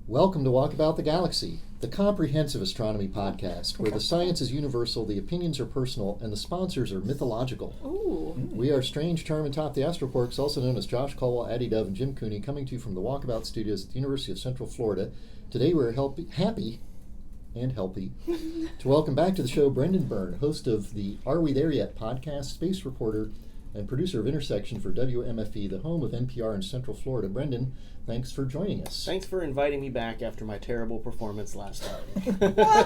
Welcome to Walk About the Galaxy, the comprehensive astronomy podcast, where the science is universal, the opinions are personal, and the sponsors are mythological. Ooh. We are Strange, Charm, and Top the Astroquarks, also known as Josh Colwell, Addie Dove, and Jim Cooney, coming to you from the Walkabout Studios at the University of Central Florida. Today we're happy to welcome back to the show Brendan Byrne, host of the Are We There Yet podcast, space reporter, and producer of Intersection for WMFE, the home of NPR in Central Florida. Brendan, thanks for joining us. Thanks for inviting me back after my terrible performance last time.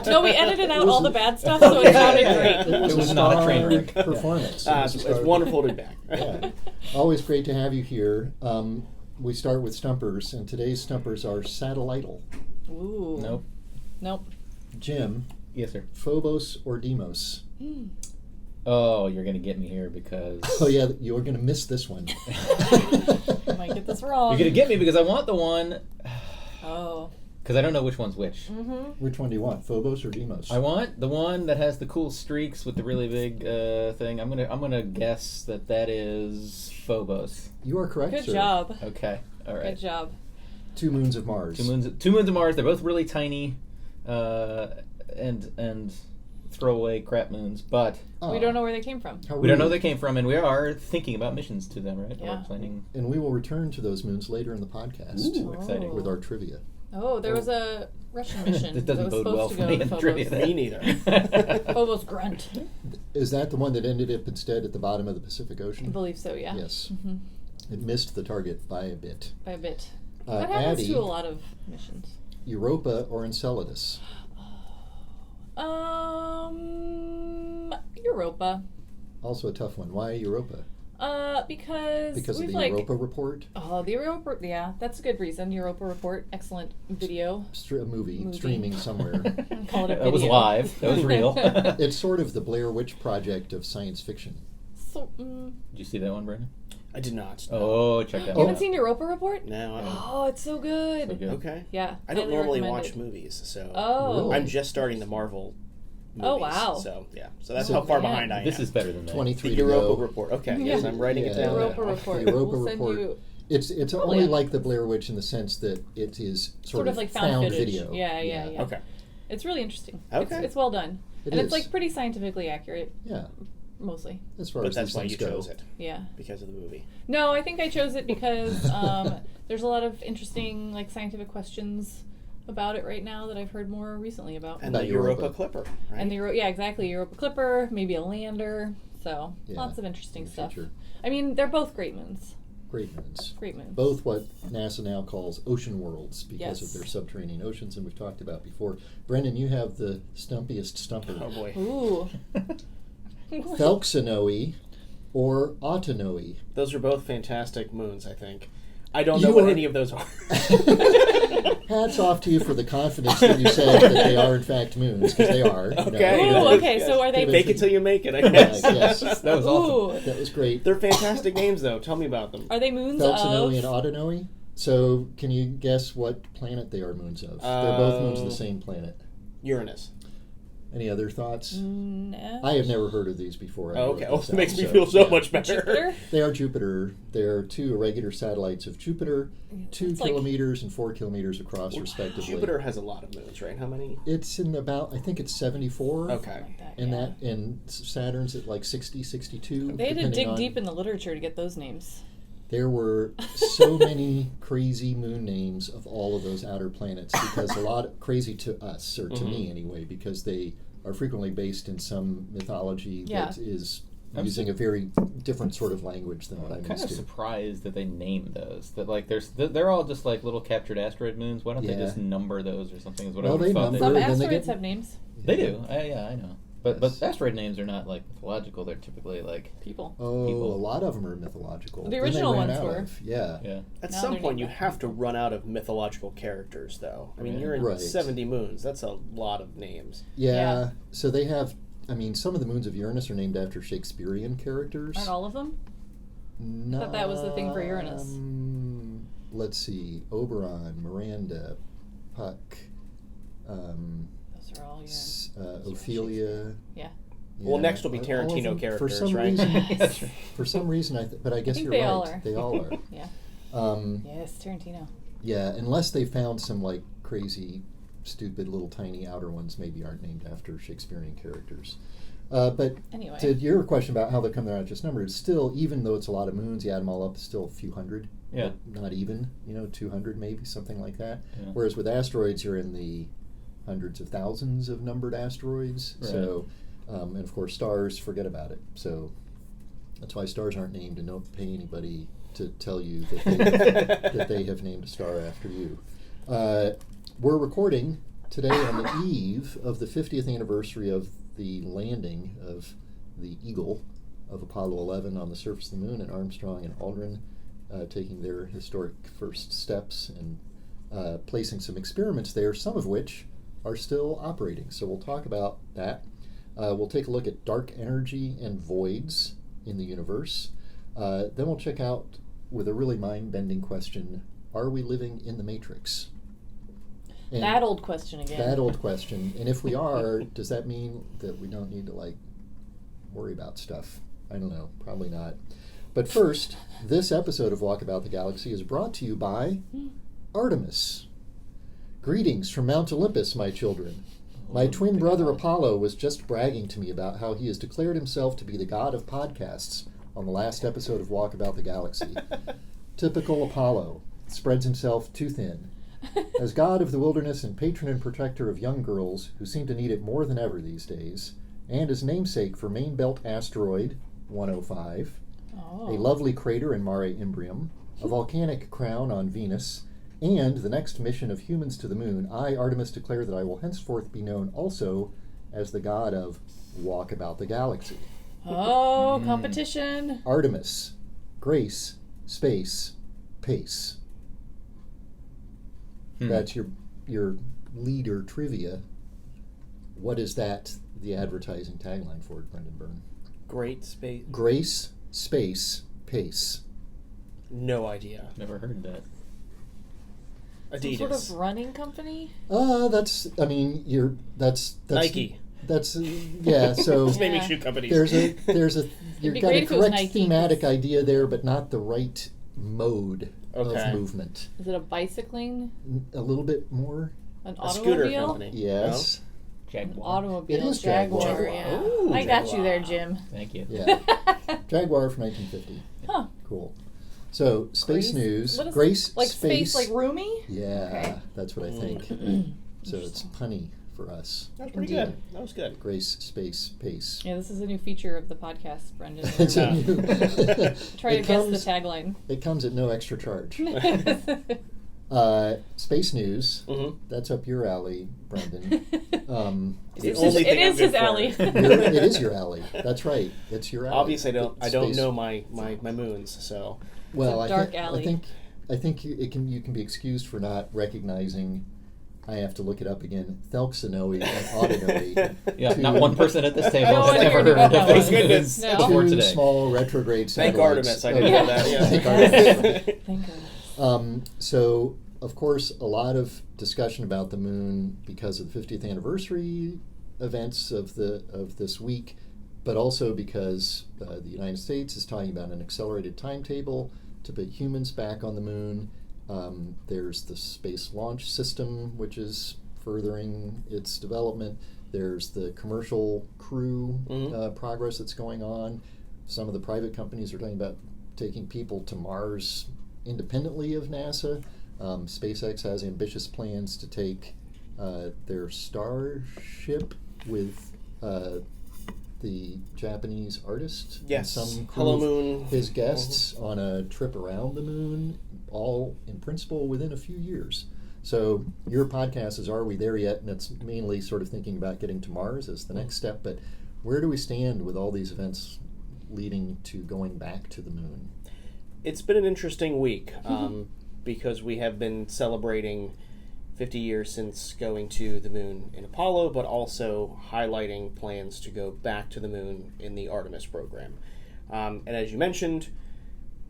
No, we edited out all the bad stuff, so it sounded great. It was not a train wreck performance. It's wonderful to be back. Yeah. Always great to have you here. We start with Stumpers, and today's Stumpers are satellital. Ooh. Nope. Jim. Yes, sir. Phobos or Deimos? Oh, you're going to get me here because... Oh, yeah, you're going to miss this one. I might get this wrong. You're going to get me because I want the one... Oh. Because I don't know which one's which. Mm-hmm. Which one do you want, Phobos or Deimos? I want the one that has the cool streaks with the really big thing. I'm gonna guess that is Phobos. You are correct, Good sir. job. Okay, all right. Good job. 2 moons of Mars. Two moons of Mars. They're both really tiny, and throwaway crap moons. But We don't know where they came from. we don't know where they came from, and we are thinking about missions to them, right? Yeah. Or planning. And we will return to those moons later in the podcast. Ooh, exciting. With our trivia. Oh, there was a Russian mission This doesn't that was bode well supposed for to me go in to trivia. Phobos. Me neither. Phobos Grunt. Is that the one that ended up instead at the bottom of the Pacific I Ocean? believe so, yeah. Yes. Mm-hmm. It missed the target by a bit. By a bit. That happens Addie, to a lot of missions. Europa or Enceladus? Europa. Also a tough one. Why Europa? Because Because of we've the Europa Report? Oh, the Europa, yeah, that's a good reason. Europa Report, excellent video. A movie streaming somewhere. Call it a video. That was live. That was real. It's sort of the Blair Witch Project of science fiction. So, Did you see that one, Brandon? I did not. Oh, check that you out. haven't seen Europa Report? No, I don't. Oh, it's so good. So good. Okay. Yeah, I don't highly normally recommend watch it. movies, so Oh. I'm just starting the Marvel movies. Oh, wow. So, yeah. So that's So how far man. behind I am. This is better than that. 23 the to Europa go. Report. Okay, Yeah. yes, I'm writing it Yeah. down. Europa now. Report. The Europa We'll send Report. you It's Oh, only yeah. like the Blair Witch in the sense that it is sort of like found footage. video. Yeah. Okay. It's really interesting. Okay. It's well done. It and is. it's like pretty scientifically accurate, Yeah, mostly. as far But as that's these why things you go. chose it, Yeah. because of the movie. No, I think I chose it because there's a lot of interesting like scientific questions about it right now that I've heard more recently about. And About the Europa Europa. Clipper, right? And the exactly, Europa Clipper, maybe a lander. So Yeah, lots of interesting in the stuff. future. I mean, they're both great moons. Great moons. Great moons. Both what NASA now calls ocean worlds because Yes. of their subterranean oceans, and we've talked about before. Brendan, you have the stumpiest stumper. Oh boy. Ooh. Phelpsinoe or Autonoe? Those are both fantastic moons, I think. I don't You know what are- any of those are. Hats off to you for the confidence that you said that they are in fact moons, because they are. Okay. Ooh, okay, so are they... Give it- Fake it till you make it, I guess. Yes. That was awesome. Ooh. That was great. They're fantastic names, though. Tell me about them. Are they moons Phelpsinoe of... and Autonoe. So, can you guess what planet they are moons of? They're both moons of the same planet. Uranus. Any other thoughts? No. I have never heard of these before. I Oh, wrote okay. Oh, this it out, makes me feel so yeah. much better. Jupiter? They are Jupiter. They're 2 irregular satellites of Jupiter, 2 It's like- kilometers and 4 kilometers across, respectively. Jupiter has a lot of moons, right? How many? It's in about, I think it's 74. Okay. Like that, And yeah. and Saturn's at like 60, 62. They had to depending dig on- deep in the literature to get those names. There were so many crazy moon names of all of those outer planets, because a lot crazy to us, or to me anyway, because they are frequently based in some mythology Yeah. that is I'm using a very different sort of language than what I'm I'm kind used of to. surprised that they name those. That like they're all just like little captured asteroid moons. Why don't they Yeah. just number those or something? Is what Well, I would they have thought. number- Some then they asteroids get- have names. They do. Yeah, I know. But Yes. asteroid names are not like mythological. They're typically like People. Oh, people. a lot of them are mythological. The Then they original ran ones out were. of- Yeah. yeah. At Now some they're point, named you after have to run out of mythological characters, though. I mean, Yeah. you're in Right. 70 moons. That's a lot of names. Yeah. Yeah. So they have, I mean, some of the moons of Uranus are named after Shakespearean characters. Aren't all of them? Thought that was the thing for Uranus. Let's see. Oberon, Miranda, Puck, Those are all, yeah. Ophelia. Yeah. Well, next will be all of Tarantino them, characters, for some right? Reason, for some reason, but I guess think you're they right. all are. They all are. Yeah. Um, Yes, Tarantino. yeah, unless they found some like crazy, stupid, little tiny outer ones maybe aren't named after Shakespearean characters. But Anyway. to your question about how they come out just numbered, it's still, even though it's a lot of moons, you add them all up, it's still a few hundred. Yeah. Not even, 200 maybe, something like that. Yeah. Whereas with asteroids, you're in the hundreds of thousands of numbered asteroids. Right. So, and of course, stars, forget about it. So that's why stars aren't named, and don't pay anybody to tell you that they, that they have named a star after you. We're recording today on the eve of the 50th anniversary of the landing of the Eagle of Apollo 11 on the surface of the moon, and Armstrong and Aldrin taking their historic first steps and placing some experiments there, some of which are still operating. So we'll talk about that. We'll take a look at dark energy and voids in the universe. Then we'll check out, with a really mind-bending question, are we living in the Matrix? And That old question again. that old question. And if we are, does that mean that we don't need to, worry about stuff? I don't know. Probably not. But first, this episode of Walkabout the Galaxy is brought to you by Artemis. Greetings from Mount Olympus, my children. My twin brother Apollo was just bragging to me about how he has declared himself to be the god of podcasts on the last episode of Walkabout the Galaxy. Typical Apollo. Spreads himself too thin. As god of the wilderness and patron and protector of young girls who seem to need it more than ever these days, and as namesake for Main Belt Asteroid 105, a lovely crater in Mare Imbrium, a volcanic crown on Venus, and the next mission of humans to the moon, I, Artemis, declare that I will henceforth be known also as the god of Walkabout the Galaxy. Oh, competition. Artemis, grace, space, pace. That's your leader trivia. What is that, the advertising tagline for it, Brendan Byrne? Great space. Grace, space, pace. No idea. Never heard that. Adidas. Some sort of running company? That's Nike. That's yeah. So Just maybe Yeah. shoe companies. there's a you've be got great a if it was correct Nike, thematic 'cause- idea there, but not the right mode Okay. of movement. Is it a bicycling? A little bit more. An A scooter automobile? company. Yes. An Jaguar. automobile. It is Jaguar. Jaguar. Yeah. Ooh, I got you Jaguar. there, Jim. Thank you. Yeah. Jaguar from 1950. Huh. Cool. So space Grace? news. What is- Grace Like space. space, like roomy? Yeah, Okay. that's what I think. So it's punny for us. That was pretty Indeed. good. That was good. Grace space pace. Yeah, this is a new feature of the podcast, Brendan. It's a Yeah. new- Try to it guess comes- the tagline. It comes at no extra charge. Space news. Mm-hmm. That's up your alley, Brendan. The It's only his- thing it I'm is good his for. alley. It is your alley. That's right. It's your alley. Obviously, I don't Space- know my moons, so Well, It's a dark I alley. think you can be excused for not recognizing. I have to look it up again. Thelxanoe and Autonoe. Yeah, Two- not one person at this table No has one ever here heard knew of that these one. moons No. before Two today. small retrograde thank satellites. Artemis. I Okay. didn't know that. Yeah. Thank Artemis. Thank goodness. So, of course, a lot of discussion about the moon because of the 50th anniversary events of this week, but also because the United States is talking about an accelerated timetable to put humans back on the moon. There's the Space Launch System, which is furthering its development. There's the commercial crew progress that's going on. Some of the private companies are talking about taking people to Mars independently of NASA. SpaceX has ambitious plans to take their Starship with the Japanese artist Yes. and some crew Hello of Moon. his guests on a trip around the moon, all in principle within a few years. So your podcast is Are We There Yet? And it's mainly sort of thinking about getting to Mars as the next step. But where do we stand with all these events leading to going back to the moon? It's been an interesting week because we have been celebrating 50 years since going to the moon in Apollo, but also highlighting plans to go back to the moon in the Artemis program. And as you mentioned,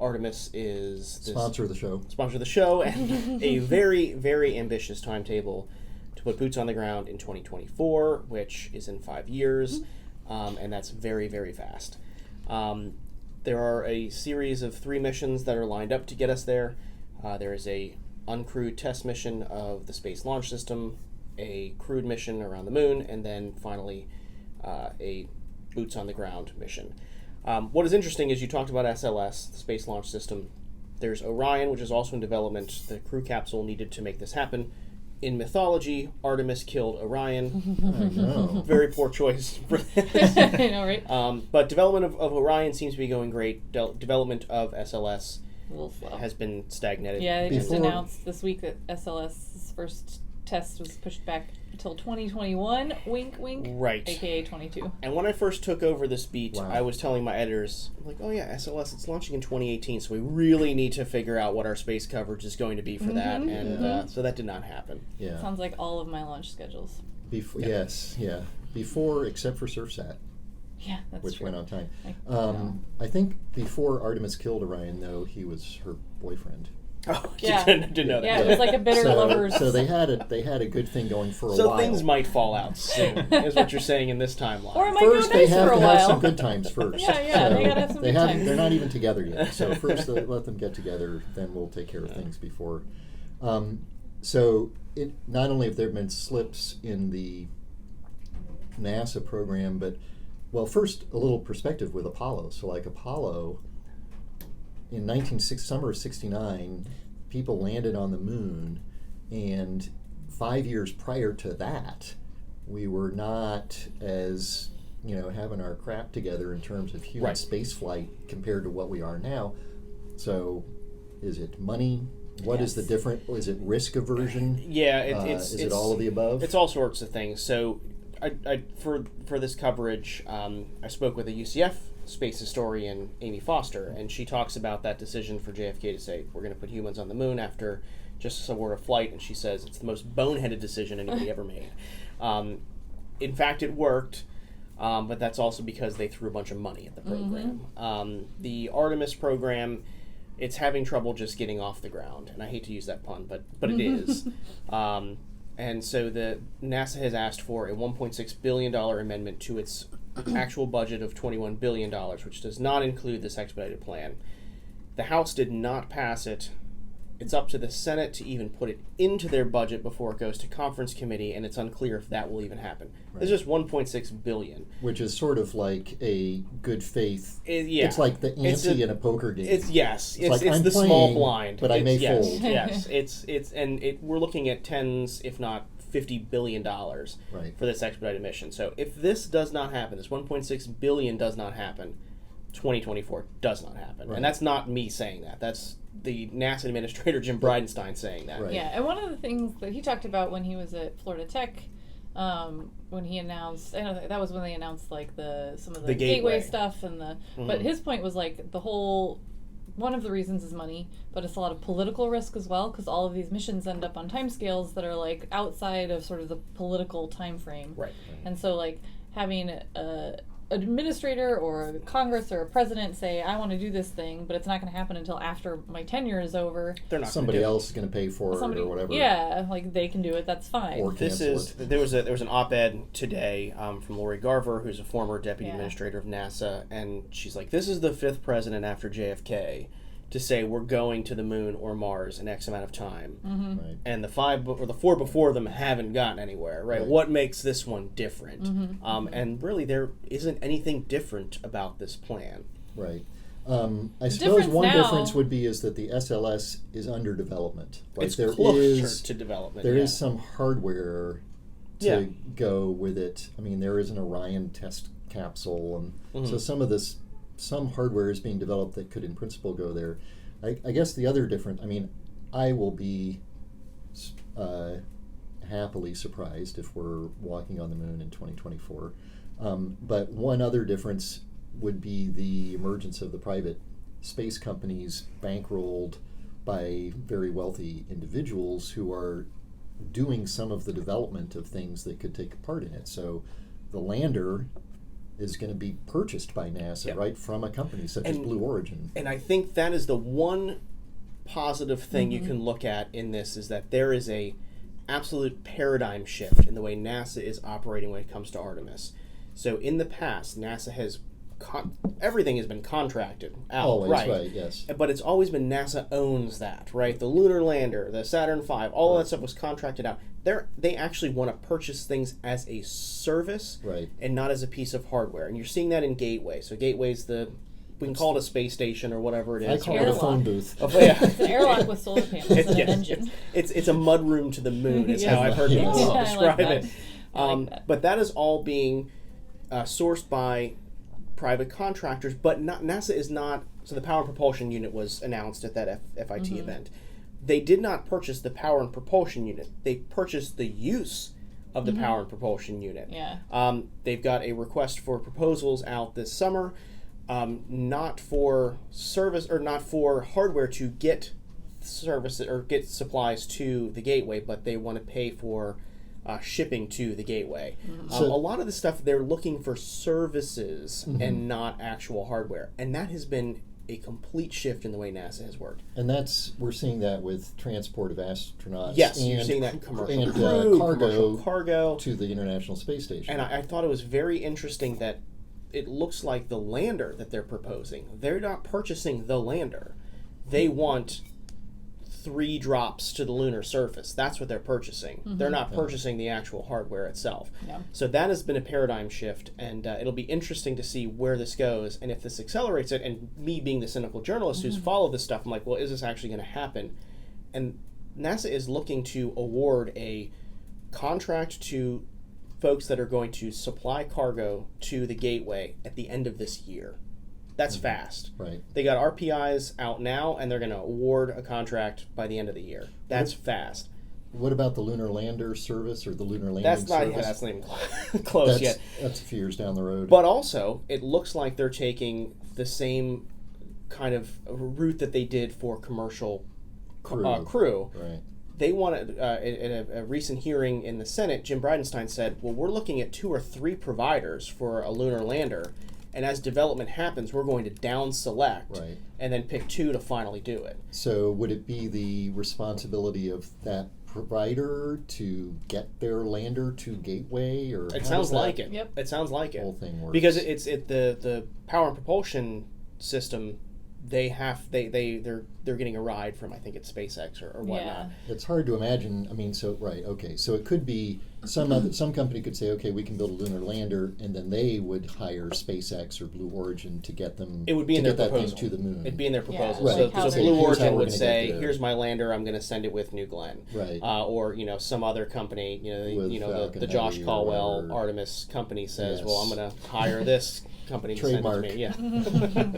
Artemis is this Sponsor of the show. sponsor of the show and a very, very ambitious timetable to put boots on the ground in 2024, which is in 5 years, and that's very, very fast. There are a series of 3 missions that are lined up to get us there. There is a uncrewed test mission of the Space Launch System, a crewed mission around the moon, and then finally a boots-on-the-ground mission. What is interesting is you talked about SLS, the Space Launch System. There's Orion, which is also in development. The crew capsule needed to make this happen. In mythology, Artemis killed Orion. I know. Very poor choice for this. I know, right? But development of Orion seems to be going great. Development of SLS A little slow. has been stagnated. Yeah, they just Before- announced this week that SLS's first test was pushed back until 2021. Wink, wink. Right. AKA 22. And when I first took over this beat, Wow. I was telling my editors, I'm like, oh yeah, SLS, it's launching in 2018, so we really need to figure out what our space coverage is going to be for that. And so that did not happen. Yeah. Sounds like all of my launch schedules. Yes, yeah. Before, except for SurfSat, Yeah, that's which true. went on time. No. I think before Artemis killed Orion, though, he was her boyfriend. Oh, Yeah. didn't know that. Yeah, it was like a bitter lovers. So they had a good thing going for a So while. things might fall out soon, is what you're saying in this timeline. Or it might First, go they nice have for a to have while. some good times first. Yeah, they gotta have some good times. They're not even together yet. So first, let them get together. Then we'll take care of things before. So it not only have there been slips in the NASA program, but first a little perspective with Apollo. So like Apollo, in summer of '69, people landed on the moon, and 5 years prior to that, we were not as having our crap together in terms of human Right. space flight compared to what we are now. So, is it money? What is the difference? Is it risk aversion? Yeah, Is it all of the above? It's all sorts of things. So, I for this coverage, I spoke with a UCF space historian, Amy Foster, and she talks about that decision for JFK to say we're going to put humans on the moon after just some word of flight, and she says it's the most boneheaded decision anybody ever made. In fact, it worked, but that's also because they threw a bunch of money at the program. The Artemis program, it's having trouble just getting off the ground, and I hate to use that pun, but it is. And so the NASA has asked for a $1.6 billion amendment to its actual budget of $21 billion, which does not include this expedited plan. The House did not pass it. It's up to the Senate to even put it into their budget before it goes to conference committee, and it's unclear if that will even happen. Right. There's just $1.6 billion. Which is sort of like a good faith. Yeah. It's like the ante in a poker game. It's like, I'm the small playing, blind, but I may yes, fold. Yes, we're looking at tens, if not $50 billion Right. for this expedited mission. So if this does not happen, this $1.6 billion does not happen, 2024 does not happen, Right. and that's not me saying that. That's the NASA administrator Jim Bridenstine saying that. Right. Yeah, and one of the things that he talked about when he was at Florida Tech, when he announced, I know that was when they announced like some of the gateway stuff and but his point was like the whole. One of the reasons is money, but it's a lot of political risk as well, because all of these missions end up on timescales that are like outside of sort of the political time frame. Right. And so like having a administrator or a Congress or a president say, I want to do this thing, but it's not going to happen until after my tenure is over. They're not. Somebody gonna do else is going to pay for it or whatever. Yeah, like they can do it. That's fine. Or This cancel is it. there was an op-ed today from Lori Garver, who's a former deputy Yeah. administrator of NASA, and she's like, "This is the fifth president after JFK to say we're going to the moon or Mars in X amount of time, Right. and the four before them haven't gotten anywhere. Right? Right. What makes this one different? And really, there isn't anything different about this plan. Right. I suppose difference one now- difference would be is that the SLS is under development. Like It's there closer is to development. there yeah. is some hardware to Yeah. go with it. I mean, there is an Orion test capsule, and so some hardware is being developed that could, in principle, go there. I guess the other difference. I mean, I will be happily surprised if we're walking on the moon in 2024. But one other difference would be the emergence of the private space companies bankrolled by very wealthy individuals who are doing some of the development of things that could take part in it. So the lander is going to be purchased by NASA, Yep. right, from a company such as Blue Origin. And I think that is the one positive thing you can look at in this, is that there is a absolute paradigm shift in the way NASA is operating when it comes to Artemis. So in the past, NASA has everything has been contracted out, Always, right? right, yes. But it's always been NASA owns that, right? The lunar lander, the Saturn V, all of that stuff was contracted out. They actually want to purchase things as a service, right, and not as a piece of hardware. And you're seeing that in Gateway. So Gateway's we can call it a space station or whatever it is. I call it a phone booth. It's an airlock with solar panels and an engine. It's a mud room to the moon is how I've heard people describe it. But that is all being sourced by private contractors, but NASA is not. So the power and propulsion unit was announced at that FIT event. They did not purchase the power and propulsion unit. They purchased the use of the power and propulsion unit. Yeah. They've got a request for proposals out this summer, not for service or not for hardware to get service or get supplies to the Gateway, but they want to pay for shipping to the Gateway. A lot of the stuff they're looking for services and not actual hardware, and that has been a complete shift in the way NASA has worked. And we're seeing that with transport of astronauts. Yes, and you're seeing that in commercial and crew, cargo to the International Space Station. And I thought it was very interesting that it looks like the lander that they're proposing, they're not purchasing the lander. They want 3 drops to the lunar surface. That's what they're purchasing. They're not purchasing the actual hardware itself. Yeah. So that has been a paradigm shift, and it'll be interesting to see where this goes, and if this accelerates it. And me being the cynical journalist who's followed this stuff, I'm like, well, is this actually going to happen? And NASA is looking to award a contract to folks that are going to supply cargo to the Gateway at the end of this year. That's fast. Right. They got RPIs out now, and they're going to award a contract by the end of the year. That's fast. What about the lunar lander service or the lunar landing That's not service? even close yet. That's a few years down the road. But also, it looks like they're taking the same kind of route that they did for commercial crew. Right. They wanted, in a recent hearing in the Senate, Jim Bridenstine said, well, we're looking at 2 or 3 providers for a lunar lander, and as development happens, we're going to down select and then pick 2 to finally do it. So would it be the responsibility of that provider to get their lander to Gateway, or it sounds like it? Yep. It sounds like it. Whole thing works? Because the power and propulsion system, they're getting a ride from, I think it's SpaceX or whatnot. Yeah. It's hard to imagine. I mean, so it could be some company could say, okay, we can build a lunar lander, and then they would hire SpaceX or Blue Origin to get them. It would be in their proposal. That thing to the moon. It'd be in their proposal. Yeah, So, like Blue here's how Origin we're would gonna say, get there. "Here's my lander. I'm going to send it with New Glenn." Right. Or some other company. With The Josh Falcon Caldwell Heavy or Artemis company says, Yes. "Well, I'm going to hire this company to Trademark. send it to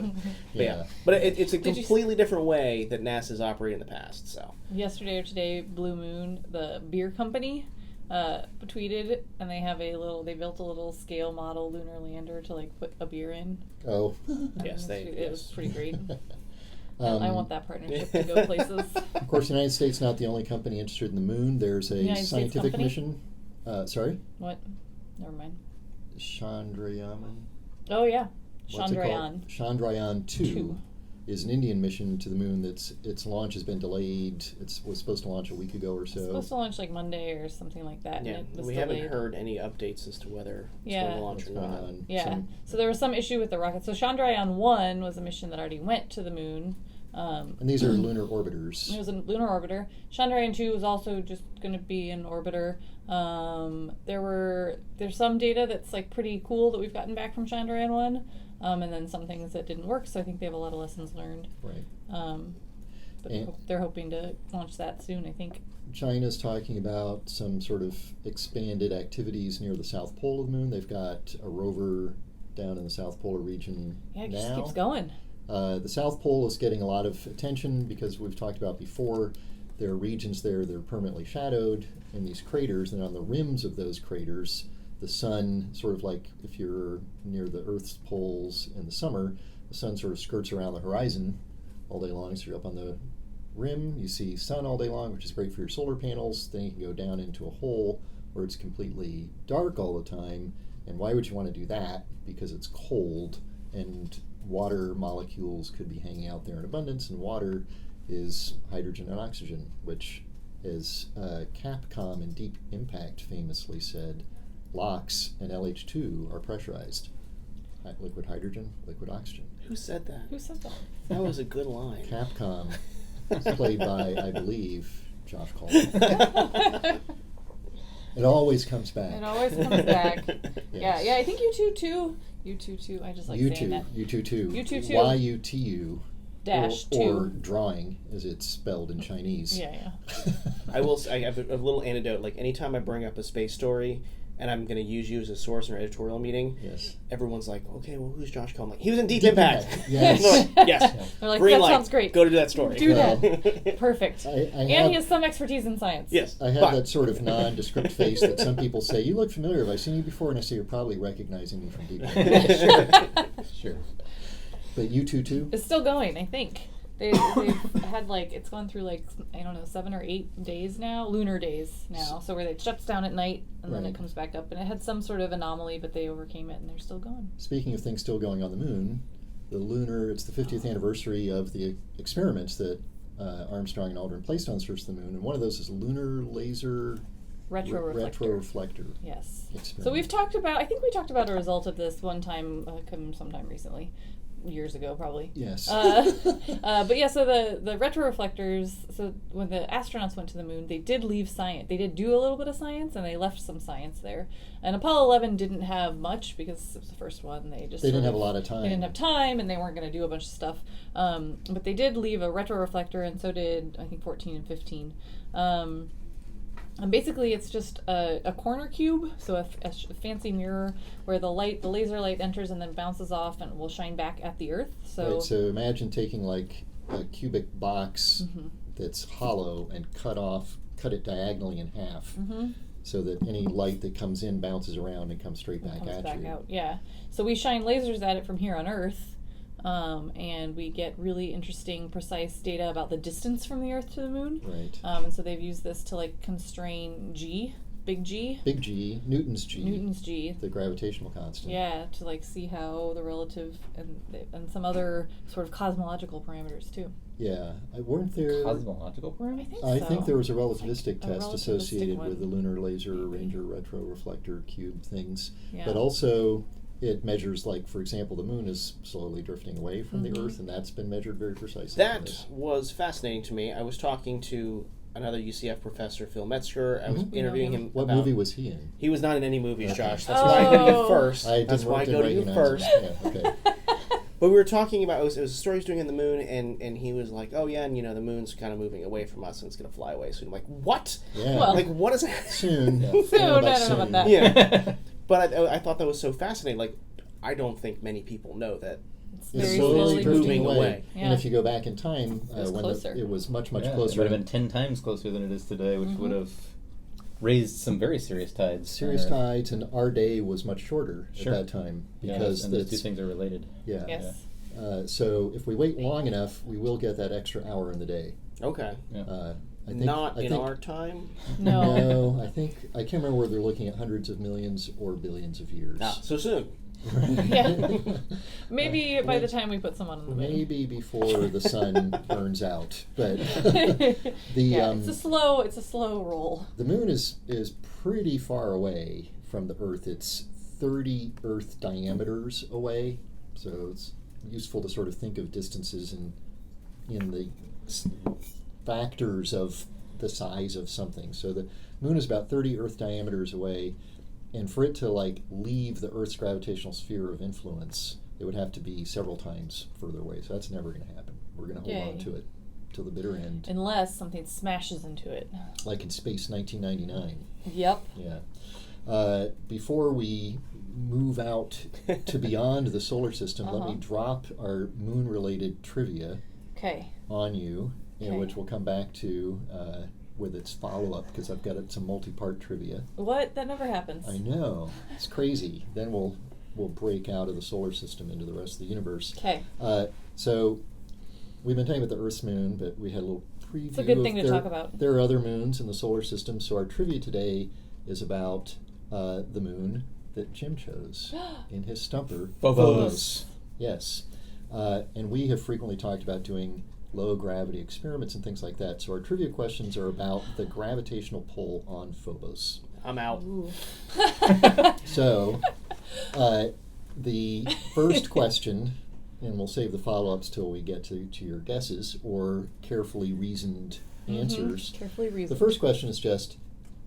me." Yeah. But it's a completely different way that NASA's operated in the past. So yesterday or today, Blue Moon, the beer company, tweeted, and they built a little scale model lunar lander to put a beer in. Oh. Yes, it was pretty great. I want that partnership to go places. Of course, the United States is not the only company interested in the moon. There's a United States scientific company? mission. Sorry? What? Never mind. Chandrayaan. Oh yeah, What's it called? Chandrayaan. Chandrayaan 2 2. is an Indian mission to the moon. Its launch has been delayed. It was supposed to launch a week ago or so. It's supposed to launch Monday or something like that. yeah, and it was we delayed. haven't heard any updates as to whether it's going to launch or not. Yeah, so there was some issue with the rocket. So Chandrayaan 1 was a mission that already went to the moon. And these are lunar orbiters. It was a lunar orbiter. Chandrayaan 2 was also just going to be an orbiter. There's some data that's pretty cool that we've gotten back from Chandrayaan 1, and then some things that didn't work. So I think they have a lot of lessons learned. Right. But they're hoping to launch that soon, I think. China's talking about some sort of expanded activities near the South Pole of the moon. They've got a rover down in the South Polar region Yeah, it now. just keeps going. The South Pole is getting a lot of attention because we've talked about before, there are regions there that are permanently shadowed in these craters, and on the rims of those craters, the sun, sort of like if you're near the Earth's poles in the summer, the sun sort of skirts around the horizon all day long. So you're up on the rim, you see sun all day long, which is great for your solar panels. Then you can go down into a hole where it's completely dark all the time. And why would you want to do that? Because it's cold, and water molecules could be hanging out there in abundance, and water is hydrogen and oxygen, which, as Capcom and Deep Impact famously said, LOX and LH2 are pressurized. liquid hydrogen, liquid oxygen. Who said that? Who said that? That was a good line. Capcom, played by, I believe, Josh Coleman. It always comes back. It always comes back. Yes. Yeah. I think U2 too. U2 too. I just like saying that. U2 too. U2 too. YUTU. Dash or 2. drawing, as it's spelled in Chinese. Yeah. I have a little anecdote. Like, anytime I bring up a space story and I'm going to use you as a source in our editorial meeting, yes, everyone's everyone's like, okay, well, who's Josh Coleman? Like, he was in Deep Impact. Yes. Yes. They're like, Green that light. sounds great. Go to that story. Do that. Perfect. And he has some expertise in science. Yes. I have that sort of nondescript face that some people say, you look familiar. Have I seen you before? And I say, you're probably recognizing me from Deep Impact. Sure. But U2 too? It's still going, I think. They've had it's gone through 7 or 8 days now, lunar days now. So where it shuts down at night and then it comes back up. And it had some sort of anomaly, but they overcame it and they're still going. Speaking of things still going on the moon, it's the 50th anniversary of the experiments that Armstrong and Aldrin placed on the surface of the moon. And one of those is lunar laser retroreflector. Yes. Experiment. So I think we talked about a result of this one time, sometime recently. Years ago, probably. Yes. But yeah, so the retroreflectors, so when the astronauts went to the moon, they did leave science. They did do a little bit of science, and they left some science there. And Apollo 11 didn't have much, because it was the first one. They didn't have a lot of time. They didn't have time, and they weren't going to do a bunch of stuff. But they did leave a retroreflector, and so did, I think, 14 and 15. And basically, it's just a corner cube, so a fancy mirror where the laser light enters and then bounces off and will shine back at the Earth. So imagine taking a cubic box that's hollow and cut it diagonally in half, so that any light that comes in bounces around and comes straight back at you. Out. Yeah. So we shine lasers at it from here on Earth. And we get really interesting, precise data about the distance from the Earth to the moon. Right. And so they've used this to constrain Big G, Newton's G, the gravitational constant. Yeah, to see how the relative and some other sort of cosmological parameters too. Yeah, weren't there cosmological parameters? I think there was a relativistic test associated with the lunar laser ranger retroreflector cube things, but also. It measures, for example, the moon is slowly drifting away from the Earth, and that's been measured very precisely. That was fascinating to me. I was talking to another UCF professor, Phil Metzger. I was interviewing him. What movie was he in? He was not in any movies, Josh. That's why I go to you first. That's why I go to you first. Yeah, okay. But we were talking about, it was a story he's doing on the moon, and he was like, oh yeah, and the moon's kind of moving away from us, and it's going to fly away soon. I'm like, what? Yeah. Well, what is that? Soon. I don't know about that. Yeah. But I thought that was so fascinating. I don't think many people know that it's very slowly moving away. Yeah. And if you go back in time, it was much closer. It would have been 10 times closer than it is today, which would have raised some very serious tides. And our day was much shorter at that time. Because and those two things are related. Yeah. Yes. So if we wait long enough, we will get that extra hour in the day. Okay. Yeah. I think our time? No. I can't remember whether they're looking at hundreds of millions or billions of years. So soon. Yeah. Maybe by the time we put someone on the moon. Maybe before the sun burns out. But it's a slow roll. The moon is pretty far away from the Earth. It's 30 Earth diameters away. So it's useful to sort of think of distances in the factors of the size of something. So the moon is about 30 Earth diameters away, and for it to leave the Earth's gravitational sphere of influence, it would have to be several times further away. So that's never going to happen. We're going to hold on to it till the bitter end. Unless something smashes into it. Like in Space 1999. Yep. Yeah. Before we move out to beyond the solar system, let me drop our moon-related trivia on you, which we'll come back to with its follow-up, because I've got some multi-part trivia. What? That never happens. I know. It's crazy. Then we'll break out of the solar system into the rest of the universe. Okay. So we've been talking about the Earth's moon, but we had a little preview. It's a good thing to talk about. There are other moons in the solar system, so our trivia today is about the moon that Jim chose in his stumper. Phobos. Yes. And we have frequently talked about doing low gravity experiments and things like that. So our trivia questions are about the gravitational pull on Phobos. I'm out. So the first question, and we'll save the follow-ups till we get to your guesses or carefully reasoned answers. Carefully reasoned. The first question is just,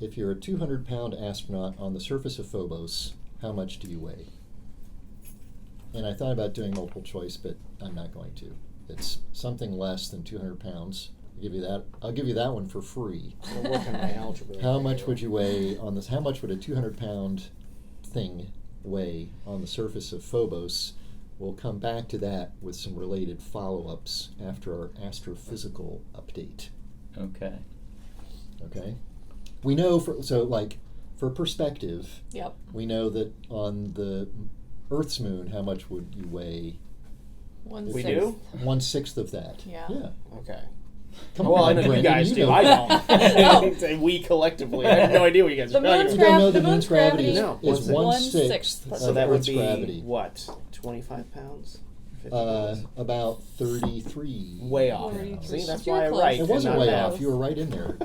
if you're a 200-pound astronaut on the surface of Phobos, how much do you weigh? And I thought about doing multiple choice, but I'm not going to. It's something less than 200 pounds. I'll give you that one for free. I'll work on my algebra. How much would you weigh on this? How much would a 200-pound thing weigh on the surface of Phobos? We'll come back to that with some related follow-ups after our astrophysical update. Okay. Okay. We know for perspective. Yep. We know that on the Earth's moon, how much would you weigh? 1/6. We do? 1/6 of that. Yeah. Yeah. Okay. Come Well, on, I know Brendan, you guys do. know. I don't. No. Say we collectively. I have no idea what you guys The are talking moon's You about. don't know the the moon's gravity is, No, is 1/6 1/6. So of that would Earth's be gravity. what? 25 pounds? 50 pounds? About 33. Way off. 33. See, that's You're why I close. write. It wasn't and way not off. You were right in there.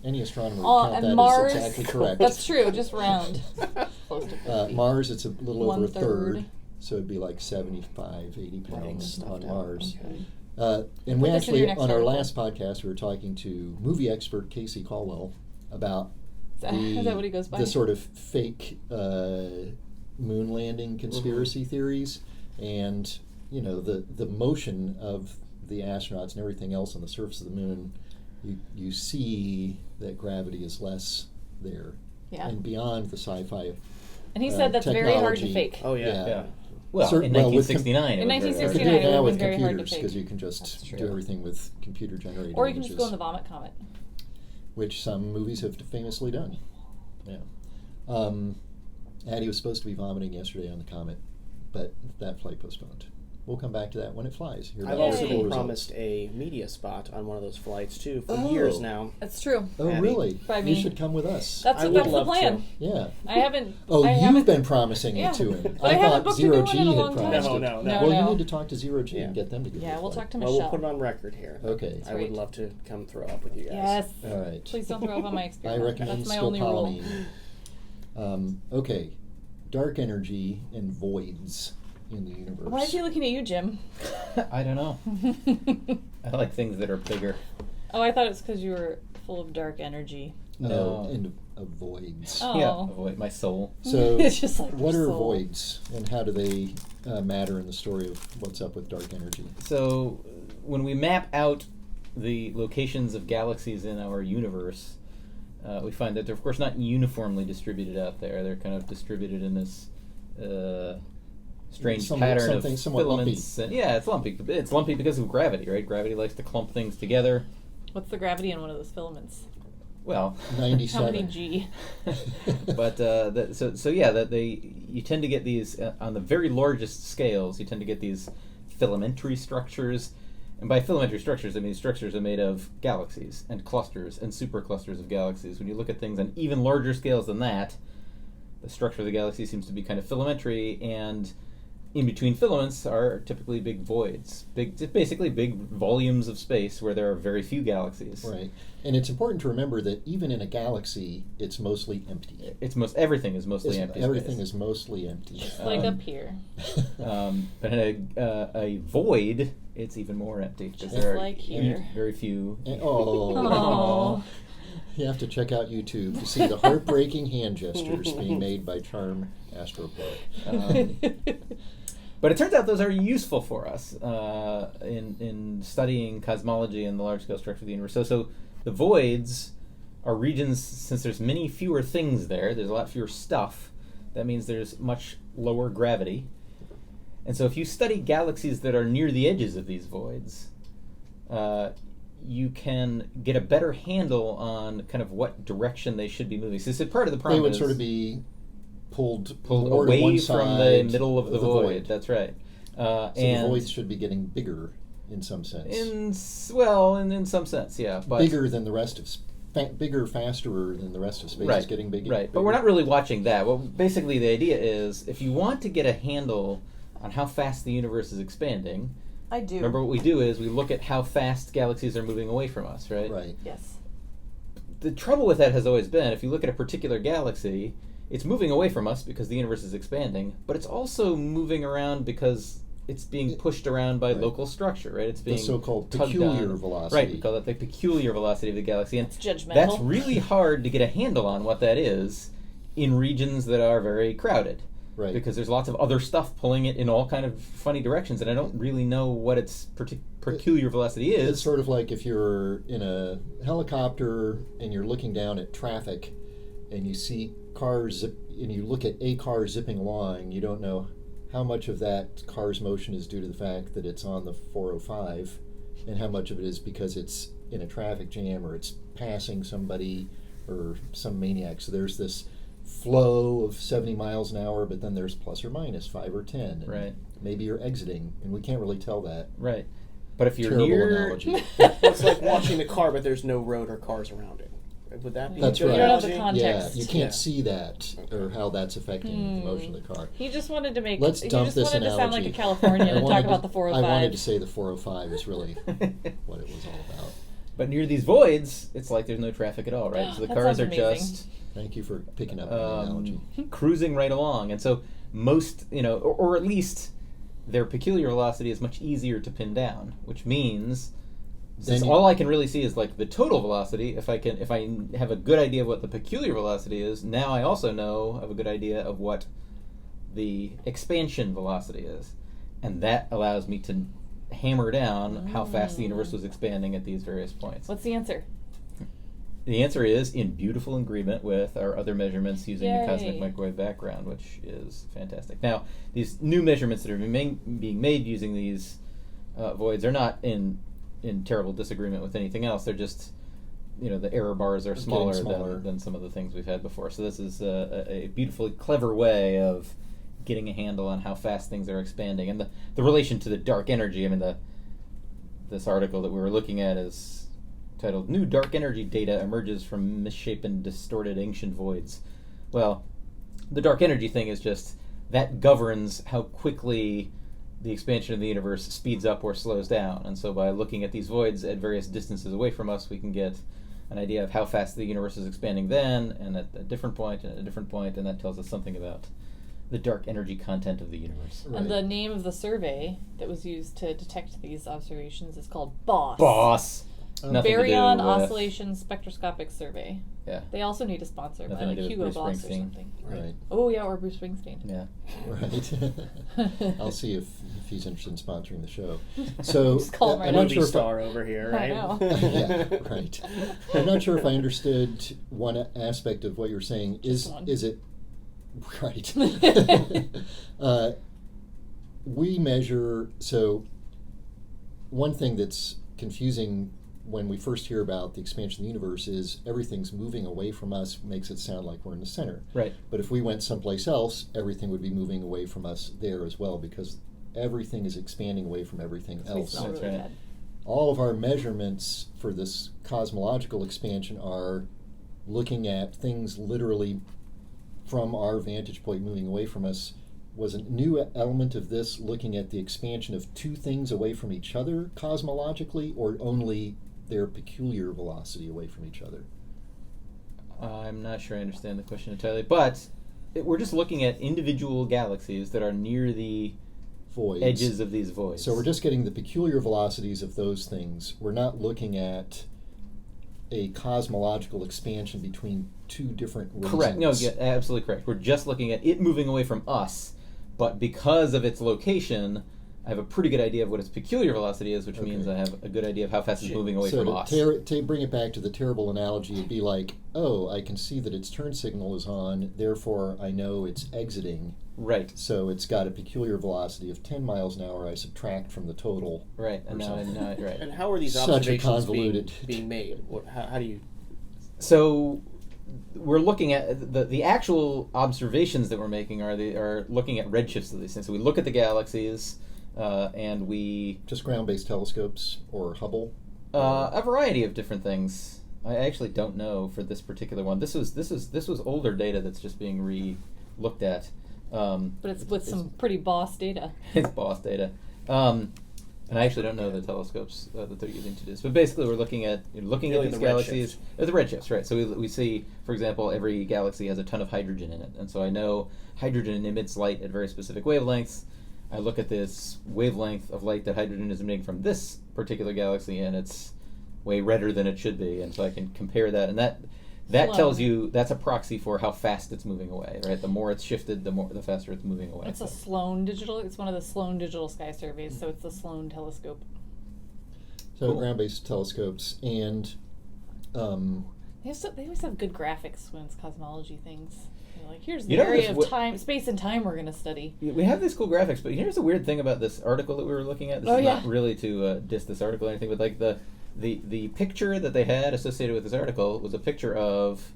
Any astronomer would Oh, count and that Mars. as exactly correct. That's true. Just round. Close to 50. Mars, it's a little over a 1/3. third, so it'd be like 75, 80 Writing pounds stuff on down. Mars. Okay. And we Put this in your actually, next on our article. last podcast, we were talking to movie expert Casey Caldwell about Is that what he goes by? the sort of fake moon landing conspiracy theories, and the motion of the astronauts and everything else on the surface of the moon. You see that gravity is less there, Yeah. and beyond the sci-fi. And he said that's very hard to technology. fake. Oh, yeah. Yeah. Well, Certain- in well, with 1969. In it was very You can 1969, do it it now would've with been very hard to computers fake. because you can That's just true. do everything with computer generated Or you can just go in images, the vomit comet. which some movies have famously done. Yeah. Addie was supposed to be vomiting yesterday on the Comet, but that flight postponed. We'll come back to that when it flies. Hear I've about also the been full results. promised a media spot on one of those flights, too, for Oh. years now. That's true. Oh, Addie. really? By You me. should come with us. That's I would that's the love plan. to. Yeah. I haven't. Oh, I you've haven't, been promising Yeah. it to him. But I haven't thought booked a Zero new one G in a had long time. promised No, it. no. No, Well, no. you need to talk to Zero G Yeah. and get them to give you Yeah, a we'll flight. talk to Well, Michelle. we'll put it on record here. Okay. I would Great. love to come throw up with you guys. Yes. All right. Please don't throw up on my I experiment. recommend That's my only rule. scopolamine. Okay. Dark energy and voids in the universe. Why is he looking at you, Jim? I don't know. I like things that are bigger. Oh, I thought it was because you were full of dark energy. No, No. and voids. Oh. Yeah, avoid my soul. So, It's just like what your are soul. voids, and how do they matter in the story of what's up with dark energy? So, when we map out the locations of galaxies in our universe, we find that they're, of course, not uniformly distributed out there. They're kind of distributed in this strange pattern something of somewhat filaments. Yeah, it's lumpy. It's lumpy because of gravity, right? Gravity likes to clump things together. What's the gravity in one of those filaments? Well, 97. How many G? but you tend to get these on the very largest scales. You tend to get these filamentary structures, and by filamentary structures, I mean structures are made of galaxies and clusters and superclusters of galaxies. When you look at things on even larger scales than that, the structure of the galaxy seems to be kind of filamentary, and in between filaments are typically big voids, basically big volumes of space where there are very few galaxies. Right. And it's important to remember that even in a galaxy, it's mostly empty. Everything is mostly empty. Everything space. is mostly empty. Like up here. But in a void, it's even more empty because Just there are like here. very few. Oh. You have to check out YouTube to see the heartbreaking hand gestures being made by Charm Astroboy. But it turns out those are useful for us in studying cosmology and the large-scale structure of the universe. So the voids are regions, since there's many fewer things there's a lot fewer stuff. That means there's much lower gravity. And so if you study galaxies that are near the edges of these voids, you can get a better handle on kind of what direction they should be moving. So this is part of the problem. They would is sort of be pulled more to away one from side the middle of the void. That's right. So And the voids should be getting bigger in some sense. in some sense, yeah. But Bigger than the rest of bigger, faster than the rest of space is getting bigger. Right, but we're not really watching that. Well, basically the idea is if you want to get a handle on how fast the universe is expanding, I do. remember what we do is we look at how fast galaxies are moving away from us, right? Right. Yes. The trouble with that has always been if you look at a particular galaxy, it's moving away from us because the universe is expanding, but it's also moving around because it's being pushed around by local structure, right? It's being the so-called tugged peculiar down. velocity. Right, we call that the peculiar velocity of the galaxy. And it's judgmental. that's really hard to get a handle on what that is in regions that are very crowded. Right. Because there's lots of other stuff pulling it in all kind of funny directions, and I don't really know what its peculiar velocity is. It's sort of like if you're in a helicopter and you're looking down at traffic and you see cars and you look at a car zipping along, you don't know how much of that car's motion is due to the fact that it's on the 405 and how much of it is because it's in a traffic jam or it's passing somebody or some maniac. So there's this flow of 70 miles an hour, but then there's plus or minus 5 or 10. And right. maybe you're exiting, and we can't really tell that. Right. But if you're Terrible near... analogy. It's like watching the car, but there's no road or cars around it. Would that be That's a good right. You don't have the analogy? context. Yeah, you can't see that or how that's affecting the motion of the car. He just wanted to make. Let's he dump just this wanted to sound like analogy. a Californian and talk about the 405. I wanted to say the 405 is really what it was all about. But near these voids, it's like there's no traffic at all, right? So the That cars sounds are amazing. just Thank you for picking up on the analogy. cruising right along. And so most, or at least their peculiar velocity is much easier to pin down, which means since all I can really see is like the total velocity, if I have a good idea of what the peculiar velocity is, now I also have a good idea of what the expansion velocity is. And that allows me to hammer down how fast the universe was expanding at these various points. What's the answer? The answer is in beautiful agreement with our other measurements using the cosmic Yay. microwave background, which is fantastic. Now, these new measurements that are being made using these voids are not in terrible disagreement with anything else. They're just, the error bars are smaller. Than some of the things we've had before. So this is a beautifully clever way of getting a handle on how fast things are expanding. And the relation to the dark energy, this article that we were looking at is titled "New Dark Energy Data Emerges from Misshapen, Distorted Ancient Voids." Well, the dark energy thing is just that governs how quickly the expansion of the universe speeds up or slows down. And so by looking at these voids at various distances away from us, we can get an idea of how fast the universe is expanding then, and at a different point, and at a different point, and that tells us something about the dark energy content of the universe. Right. And the name of the survey that was used to detect these observations is called BOSS. Boss! Nothing to do Baryon with- Oscillation Spectroscopic Survey. Yeah. They also need a sponsor by Nothing to like do with Hugo Bruce Boss or Springsteen. something. Right. Oh yeah, or Bruce Springsteen. Yeah. Right. I'll see if he's interested in sponsoring the show. So Just call him right I'm now. not Movie sure if star over here, I right? know. yeah, right. I'm not sure if I understood one aspect of what you're saying. Is it right? We measure. So one thing that's confusing when we first hear about the expansion of the universe is everything's moving away from us, makes it sound like we're in the center. Right. But if we went someplace else, everything would be moving away from us there as well, because everything is expanding away from everything else. Smell That's really right. bad. All of our measurements for this cosmological expansion are looking at things literally from our vantage point moving away from us. Was a new element of this looking at the expansion of two things away from each other cosmologically, or only their peculiar velocity away from each other? I'm not sure I understand the question entirely, but we're just looking at individual galaxies that are near the Voids. edges of these voids. So we're just getting the peculiar velocities of those things. We're not looking at a cosmological expansion between two different regions. Correct. No, yeah, absolutely correct. We're just looking at it moving away from us, but because of its location, I have a pretty good idea of what its peculiar velocity is, which means I have a good idea of how fast it's moving away So from us. to bring it back to the terrible analogy, it'd be like, oh, I can see that its turn signal is on, therefore I know it's exiting. Right. So it's got a peculiar velocity of 10 miles an hour I subtract from the total. Right. And now, right. And how are these Such a observations convoluted- being made? How do you... So we're looking at the actual observations that we're making are looking at redshifts of these things. So we look at the galaxies, and we Just ground-based telescopes or Hubble? a variety of different things. I actually don't know for this particular one. This was older data that's just being re-looked at. But it's with some pretty boss data. It's boss data. And I actually don't know the telescopes that they're using to do this. But basically, we're looking at these the galaxies. The redshifts, right. So we see, for example, every galaxy has a ton of hydrogen in it. And so I know hydrogen emits light at very specific wavelengths. I look at this wavelength of light that hydrogen is emitting from this particular galaxy, and it's way redder than it should be. And so I can compare that. And that tells you, that's a proxy for how fast it's moving away, right? The more it's shifted, the faster it's moving away. It's a Sloan digital. It's one of the Sloan digital sky surveys, so it's the Sloan telescope. So Cool. ground-based telescopes, and They always have good graphics when it's cosmology things. They're like, here's the You know, area this of time, space and time we're going to study. We have these cool graphics, but here's the weird thing about this article that we were looking at. This is not really to diss this article or anything, but like the picture that they had associated with this article was a picture of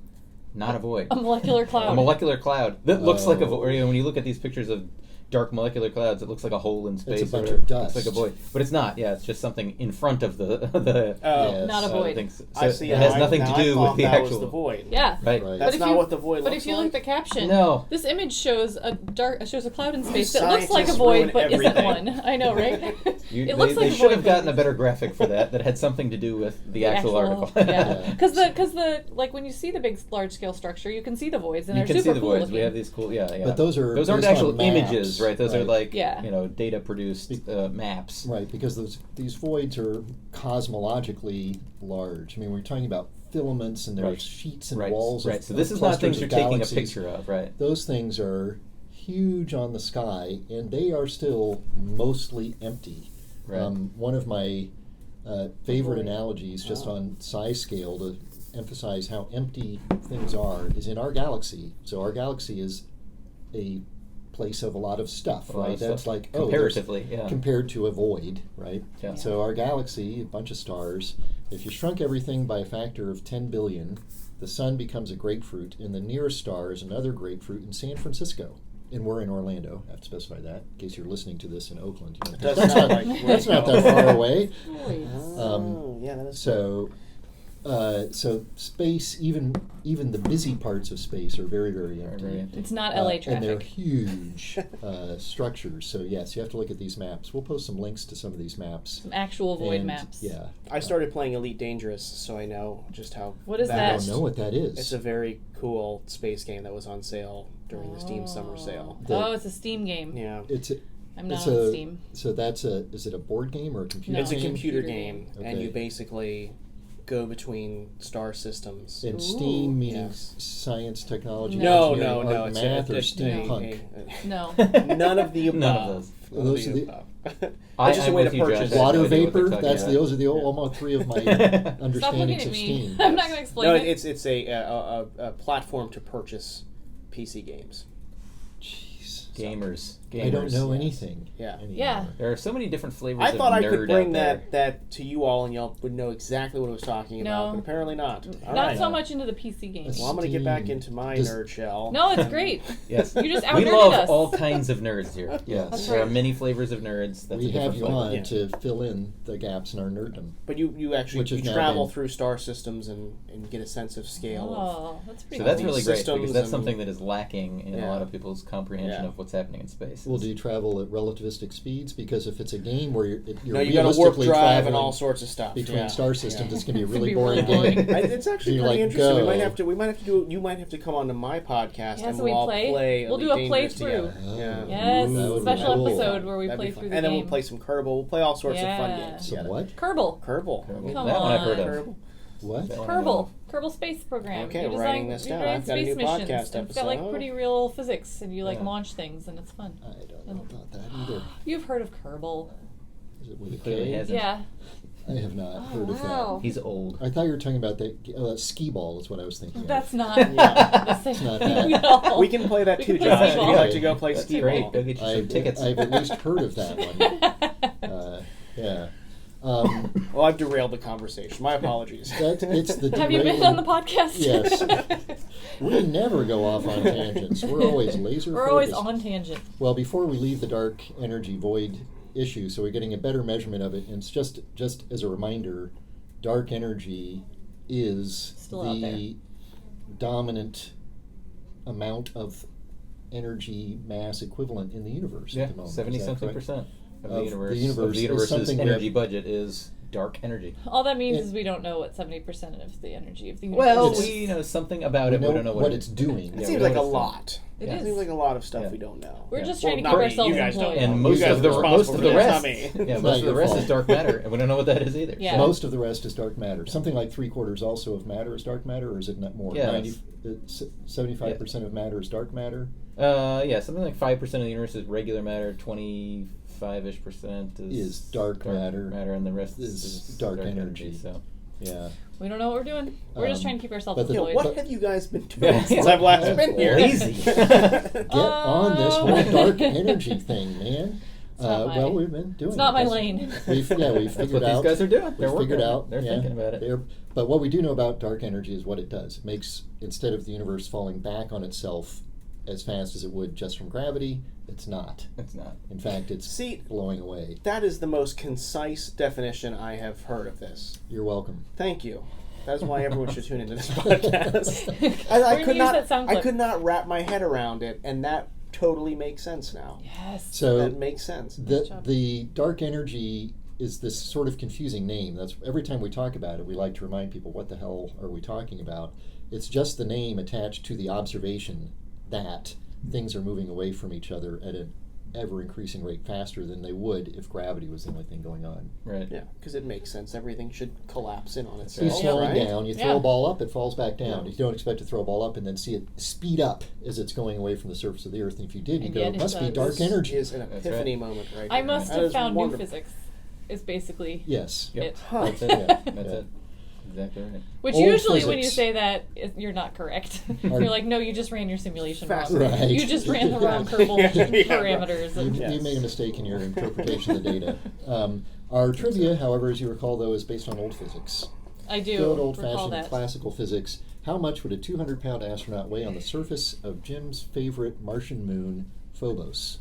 not a void. A molecular cloud. A molecular cloud that looks like a void. You know, when you look at these pictures of dark molecular clouds, it looks like a hole in space. It's a bunch of dust. It's like a void, but it's not. Yeah, it's just something in front of the Yes. Not a void. things. So I see. it has nothing now to do I with thought the that actual. was the void. Yeah. Right. Right. That's if not you- what the void But looks if you like. look at the caption, No. this image shows shows a cloud in space You that looks like a scientists void, ruin but isn't everything. one. I know, right? It looks like they a should void, have gotten but- a better graphic for that had something to do with the actual article. Yeah, because the like when you see the big large scale structure, you can see the voids, and You they're can super see the cool voids. looking. We have these cool, yeah. But those are aren't based actual on maps, images, right? Those are right. like Yeah. data produced maps. Right, because these voids are cosmologically large. I mean, we're talking about filaments, and there's Right. sheets and Right. walls. Right. Of, So this of is not things clusters you're of taking a galaxies. picture of, right? Those things are huge on the sky, and they are still mostly empty. Right. One of my favorite Void. analogies, just Wow. on size scale, to emphasize how empty things are, is in our galaxy. So our galaxy is a place of a lot of stuff, A lot right? of That's stuff. like Comparatively, yeah. compared to a void, right? Yeah. So our galaxy, a bunch of stars, if you shrunk everything by a factor of 10 billion, the sun becomes a grapefruit, and the nearest star is another grapefruit in San Francisco. And we're in Orlando. I have to specify that in case you're listening to this in Oakland. You know, Does that's sound not, like that's not that Orlando. far away. Yeah, that is So space, even the busy parts of space are very, very empty. Very empty. It's not LA And they're traffic. huge structures. So yes, you have to look at these maps. We'll post some links to some of these maps. Some actual void And, maps. Yeah. I started playing Elite Dangerous, so I know just how. What is I that? vast- don't know what that is. It's a very cool space game that was on sale during the Steam summer sale. Oh, it's a Steam game. Yeah. It's a, I'm not it's on a- Steam. So is it a board game or a computer No. It's a game? computer Computer game, game. and you Okay. basically go between star systems. And Ooh. STEAM meaning Yes. science, technology, No, engineering, no, art, it's math, or a- steampunk. No. None of the above. None of those. None Those of are the the- above. I- It's just a I'm way with to you, purchase Josh. it. Water I have no idea what vapor. they're That's talking those are the Yeah. almost three of my Stop looking understandings at of me. STEAM. I'm not going to explain No, it. it's a platform to purchase PC games. Jeez. Gamers. I don't know yes. anything. Yeah. anymore. Yeah. There are so many different flavors I of thought I nerd could bring out there. that to you all, and y'all would know exactly what I was talking about, No. but apparently not. All Not right. so much into the PC games. Well, I'm going to get back Steam. into my Does- nerd shell. No, it's great. Yes. You just we out-nerded love us. all kinds of nerds here. Yes. That's There are right. many flavors of nerds. That's We a different have you flavor. on Yeah. to fill in the gaps in our nerddom. But you actually Which you has now travel been- through star systems and get a sense of scale. Oh, that's pretty So cool. that's really great Systems because that's and- something that is lacking in a Yeah. lot of people's comprehension Yeah. of what's happening in space. Well, do you travel at relativistic speeds? Because if it's a game where you're No, you got a warp realistically drive traveling and all sorts of stuff. between yeah. star systems, Yeah. it's going to be a It's really gonna be boring really game. boring. It's actually You, pretty like, interesting. We go. might have to do. You might have to come onto my podcast Yeah, and so we'll we all play. We'll do Elite a Dangerous playthrough. together. Oh. Yeah. Yes, Ooh, that would be special cool. episode where we That'd play be through fun. the And then game. we'll play some Kerbal. We'll play all sorts of fun Yeah. games Some together. what? Kerbal. Kerbal. Come that one I've heard on. of. Kerbal. What? That one I know Kerbal. of. Kerbal Space Program. Okay, You we're design- writing this you down. design I've got a space new missions. podcast And it's got like episode. pretty real physics, and you like Yeah. launch things, and it's fun. I don't know about that either. You've heard of Kerbal? Is it with He a clearly K? hasn't. Yeah. I have not Oh, heard of wow. He's old. that. I thought you were talking about that skee ball. Is what I was thinking. of. That's not Yeah. the same. not that. No. We can play that We too, can play Josh. If skee-ball. you'd like to go play That's skee great. ball. Go get you some tickets. I've at least heard of that one. Yeah. Well, I've derailed the conversation. My apologies. It's the Have you been derailing- on the podcast? Yes. We never go off on tangents. We're always laser We're always focused. on tangent. Well, before we leave the dark energy void issue, so we're getting a better measurement of it, and it's just as a reminder, dark energy is Still out there. the dominant amount of energy mass equivalent in the universe Yeah, at the moment. 70 Is that something correct? percent. of the universe, of the universe's universe's energy budget is dark energy. All that means is we don't know what 70% of the energy of the universe Well, is. we know something about we it. know we don't know what it's doing. It Yeah, seems we like know a what it's lot. It It is. seems like a lot of stuff Yeah. we don't know. We're just Well, trying to not keep me. ourselves You guys don't employed. know. And You most guys of the are most of the responsible rest, for this, not me. yeah, Not most of the your rest fault. is dark matter, and we don't know what that is either. Yeah. Most of the rest is dark matter. Something like 3/4 also of matter is dark matter, or is it not more? Yeah, 75% of matter is dark matter. Yeah, something like 5% of the universe is regular matter. 25-ish% Is dark matter, and the rest is dark energy. So. Yeah. We don't know what we're doing. We're just trying to keep ourselves but the- employed. What have you guys been doing since I've last been here? Lazy. Get on this whole dark energy thing, man. not my- Well, we've been doing It's not my this. lane. We've That's figured what out. these guys are doing. They're We've working figured on it. out. They're thinking about it. But what we do know about dark energy is what it does. It makes, instead of the universe falling back on itself as fast as it would just from gravity, it's not. It's not. In fact, it's See, blowing away. that is the most concise definition I have heard of this. You're welcome. Thank you. That's why everyone should tune into this podcast. We're I gonna could use not. that sound I clip. could not wrap my head around it, and that totally makes sense now. Yes. So That makes sense. the dark energy is this sort of confusing name. That's every time we talk about it, we like to remind people, what the hell are we talking about? It's just the name attached to the observation that things are moving away from each other at an ever-increasing rate faster than they would if gravity was the only thing going on. Right. Yeah, because it makes sense. Everything should collapse in on He's itself. slowing right? down. You throw Yeah. a ball up, it falls back down. Yeah. You don't expect to throw a ball up and then see it speed up as it's going away from the surface of the Earth. And if you did, you And go, yet it it must be does. dark This energy. is an That's epiphany right. moment right I here. must That have is found wonderful. new physics. Is basically Yes. Yep. it. Huh. That's it. Yeah. That's Yeah. it. Exactly right. Which Old usually when you physics. say that, you're not correct. You're like, no, you just ran your simulation wrong. Right. You just ran the wrong Kerbal parameters. You, And you made a mistake in your interpretation of the data. Our trivia, however, as you recall, though, is based on old physics. I do Good recall old-fashioned that. classical physics. How much would a 200-pound astronaut weigh on the surface of Jim's favorite Martian moon, Phobos?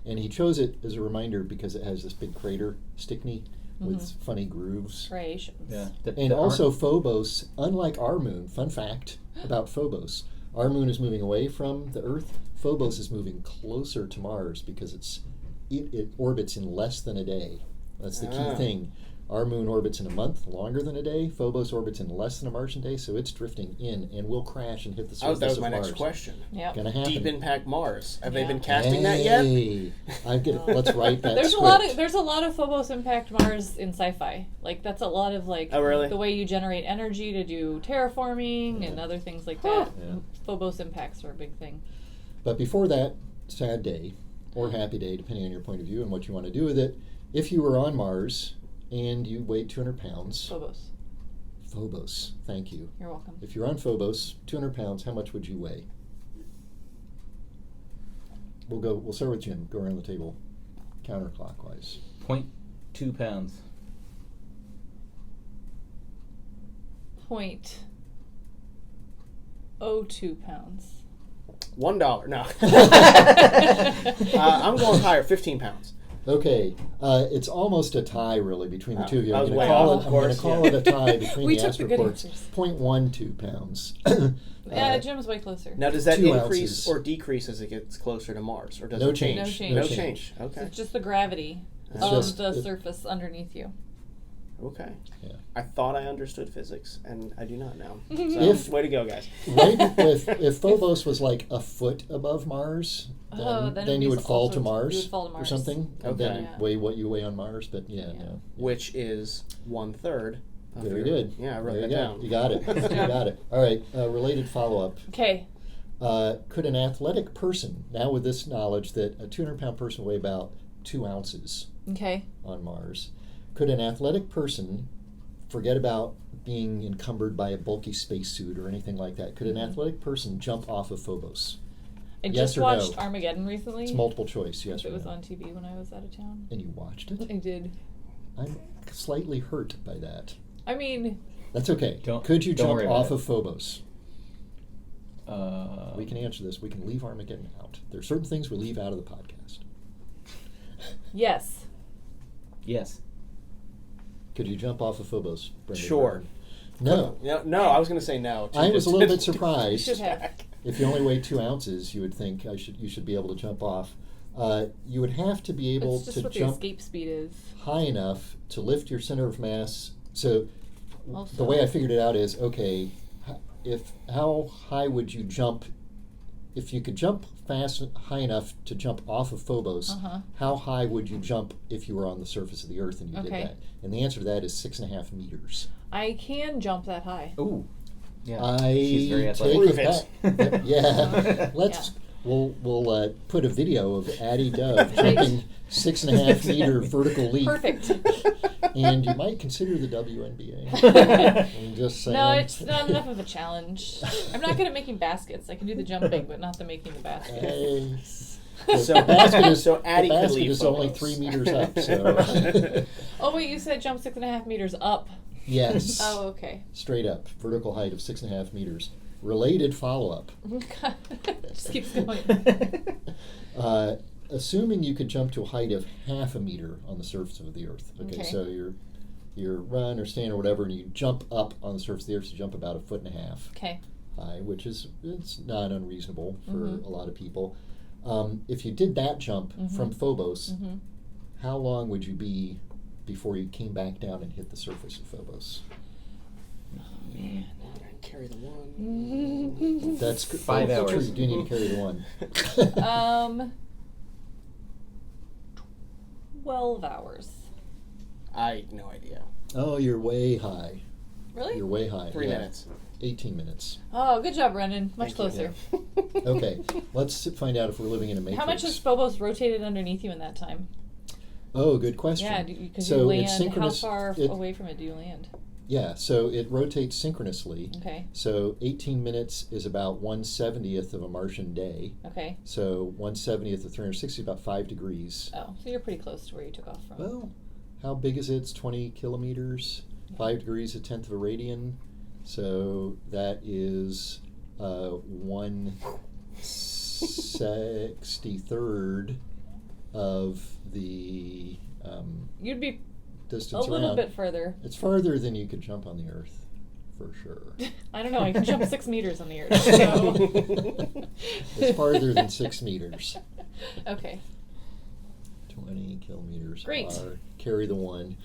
And he chose it as a reminder because it has this big crater, Stickney, with funny grooves. Striations. Yeah. And also Phobos, unlike our moon, fun fact about Phobos, our moon is moving away from the Earth. Phobos is moving closer to Mars because it orbits in less than a day. That's the key thing. Our moon orbits in a month, longer than a day. Phobos orbits in less than a Martian day, so it's drifting in and will crash and hit the surface That was of my Mars. next question. Yep. Gonna happen. Deep Impact Mars. Have they Yeah. been casting that yet? Hey, let's write that There's script. there's a lot of Phobos Impact Mars in sci-fi. Like that's a lot of like Oh, really? the way you generate energy to do terraforming and other things like that. Yeah. Phobos impacts are a big thing. But before that sad day, or happy day, depending on your point of view and what you want to do with it, if you were on Mars and you weighed 200 pounds, Phobos, thank you. You're welcome. If you're on Phobos, 200 pounds, how much would you weigh? We'll start with Jim. Go around the table, counterclockwise. 0.2 pounds. 0.02 pounds. $1. No. I'm going higher. 15 pounds. Okay, it's almost a tie, really, between the two of you. I I'm was going way to call off, it. of I'm going course, to call yeah. it a tie between We the took the good astroports. answers. 0.12 pounds. Yeah, Jim's way closer. Now, does that 2 increase ounces. or decrease as it gets closer to Mars, or does No it change? No change. No No change. So Okay. it's just the gravity It's of just- the it- surface underneath you. Okay. Yeah. I thought I understood physics, and I do not now. So, If- way to go, guys. Right? if Phobos was like a foot above Mars, then, Oh, then then you it'd would be fall also- to you Mars, would fall to or Mars. something, and Okay. then Yeah. weigh what you weigh on Mars. But yeah. No. Which is 1/3. of Very your- good. Yeah, I wrote There that you go. down. You got it. You got it. All right. Related follow-up. Okay. Could an athletic person, now with this knowledge that a 200-pound person weigh about 2 ounces Okay. on Mars, could an athletic person, forget about being encumbered by a bulky spacesuit or anything like that, could an athletic person jump off of Phobos? I Yes just or watched no? Armageddon recently. It's multiple choice, yes It or was no. on TV when I was out of town. And you watched it? I did. I'm slightly hurt by that. I mean, That's okay. Don't- Could you don't jump worry about off it. of Phobos? Uh, We can answer this. We can leave Armageddon out. There are certain things we leave out of the podcast. yes. Yes. Could you jump off of Phobos, Brendan? Sure. No. No, I was going to say no. I was a little bit You surprised. should have. If you only weigh 2 ounces, you would think you should be able to jump off. You would have to be able It's just to what jump the escape speed is. high enough to lift your center of mass. So Also. the way I figured it out is, okay, how high would you jump if you could jump high enough to jump off of Phobos? How high would you jump if you were on the surface of the Earth and you did that? And the answer to that is 6.5 meters. I can jump that high. Ooh. Yeah. She's very athletic. Yeah. We'll put a video of Addie Dove jumping 6.5 meter vertical leap. Perfect. And you might consider the WNBA. I'm just saying. No, it's not enough of a challenge. I'm not good at making baskets. I can do the jumping, but not the making the baskets. So Addie the could basket leave is only Phobos. 3 meters up. So. Oh wait, you said jump 6.5 meters up. Yes. Oh, okay. Straight up, vertical height of 6.5 meters. Related follow-up. Just keeps going. Assuming you could jump to a height of 0.5 meter on the surface of the Earth. Okay. So you're run or stand or whatever, and you jump up on the surface of the Earth. You jump about 1.5 foot high, which is it's not unreasonable for a lot of people. If you did that jump from Phobos, how long would you be before you came back down and hit the surface of Phobos? Oh man. Carry the one. That's 5 hours. True, you do need to carry the one. 12 hours. I no idea. Oh, you're way high. Really? You're way high. 3 minutes. 18 minutes. Oh, good job, Brennan. Much Thank you. closer. Okay, let's find out if we're living in a matrix. How much has Phobos rotated underneath you in that time? Oh, good question. Yeah, because So you it's land. How synchronous- far away from it do you land? Yeah, so it rotates synchronously. Okay. So 18 minutes is about 1/70th of a Martian day. Okay. So 1/70th of 360 is about 5 degrees. Oh, so you're pretty close to where you took off from. Well, how big is it? It's 20 kilometers. Yeah. 5 degrees, 1/10 of a radian. So that is 1/63rd of the You'd be distance a little around. bit further. It's farther than you could jump on the Earth, for sure. I don't know. I can jump 6 meters on the Earth. So. It's farther than 6 meters. Okay. 20 kilometers. Great. Carry the one.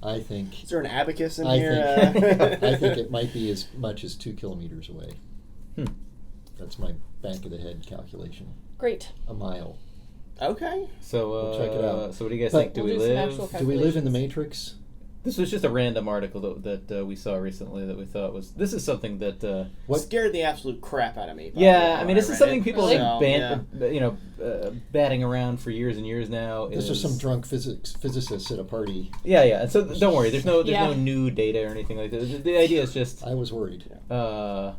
I think. Is there an abacus in I here? think, I think it might be as much as 2 kilometers away. That's my back of the head calculation. Great. A mile. Okay. So We'll check it out. So what do you guys But- think? Do We'll we do some live? actual Do we live in the calculations. Matrix? This was just a random article that we saw recently that we thought was. This is something that. What Scared the absolute crap out of me. Yeah, I mean, this is something people Really? have been, batting around for years and years now. This is some drunk physicist at a party. Yeah, and so don't worry. There's no Yeah. new data or anything like that. The idea is just I was worried. the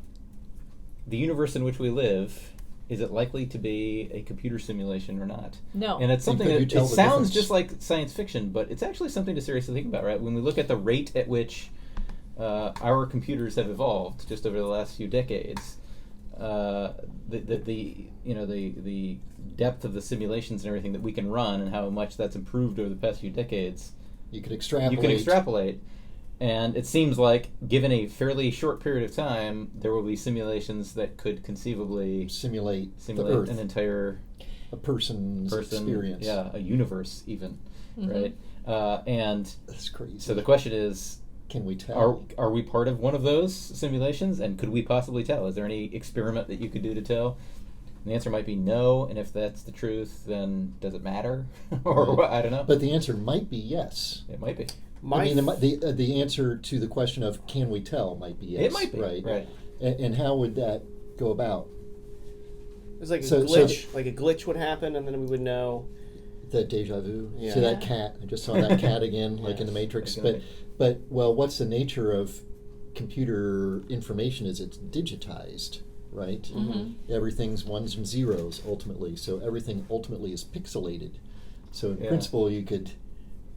universe in which we live. Is it likely to be a computer simulation or not? No. And it's something could you that tell it the sounds difference? just like science fiction, but it's actually something to seriously think about, right? When we look at the rate at which our computers have evolved just over the last few decades, the depth of the simulations and everything that we can run and how much that's improved over the past few decades, You could extrapolate. you can extrapolate. And it seems like, given a fairly short period of time, there will be simulations that could conceivably simulate the simulate Earth, an entire a person's experience. yeah, a universe even, right? And That's crazy. so the question is, Can we tell? are we part of one of those simulations, and could we possibly tell? Is there any experiment that you could do to tell? And the answer might be no, and if that's the truth, then does it matter? Or Right. I don't know. But the answer might be yes. It might be. I mean, the answer to the question of can we tell might be yes. It might be, right. And how would that go about? It's like So- a glitch. Like a glitch would happen, and then we would know. That deja vu. Yeah. See that cat? I just saw that cat again, like in the Matrix. Okay. But what's the nature of computer information? Is it's digitized, right? Everything's ones and zeros ultimately. So everything ultimately is pixelated. So in Yeah. principle, you could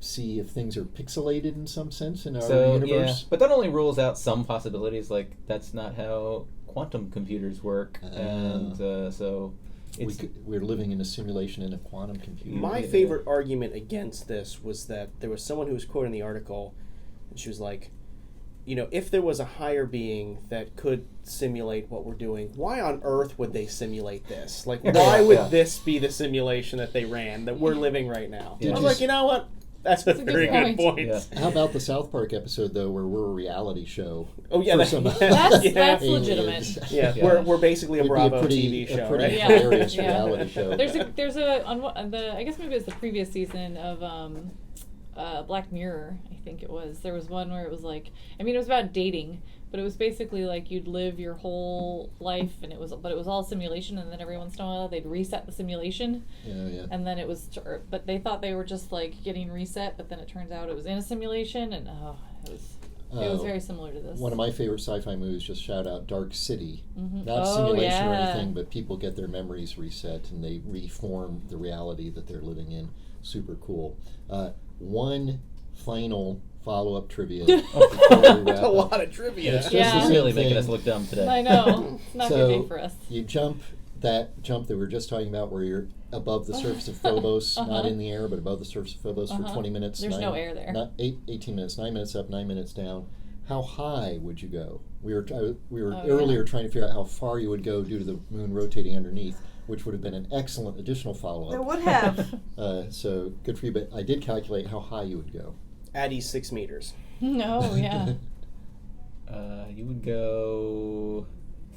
see if things are pixelated in some sense in our So universe. yeah, but that only rules out some possibilities. Like that's not how quantum computers work, and so it's We're living in a simulation in a quantum computer. My Yeah. favorite argument against this was that there was someone who was quoting the article, and she was like, if there was a higher being that could simulate what we're doing, why on earth would they simulate this? Like, why would this be the simulation that they ran that we're living right now? Yeah. I was like, you know what? That's a very good point. Yeah. How about the South Park episode, though, where we're a reality show? Oh, yeah. That's legitimate. Yeah, we're basically a Bravo TV show, a pretty right? hilarious reality show. There's I guess maybe it was the previous season of Black Mirror, I think it was. There was one where it was like, I mean, it was about dating, but it was basically like you'd live your whole life, and it was all simulation, and then every once in a while they'd reset the simulation. Yeah. And then it was, but they thought they were just like getting reset, but then it turns out it was in a simulation, and it was very similar to this. One of my favorite sci-fi movies, just shout out Dark City. Mm-hmm. Not simulation or anything, but people get their memories reset and they reform the reality that they're living in. Super cool. One final follow-up trivia. A lot of trivia. It's just really making us look dumb today. I know. It's not a good day for us. You jump that we were just talking about where you're above the surface of Phobos, not in the air, but above the surface of Phobos for 20 minutes. There's no air there. Not 18 minutes, 9 minutes up, 9 minutes down. How high would you go? We were earlier trying to figure out how far you would go due to the moon rotating underneath, which would have been an excellent additional follow-up. It would have. So good for you, but I did calculate how high you would go. Addy 6 meters. No, yeah. You would go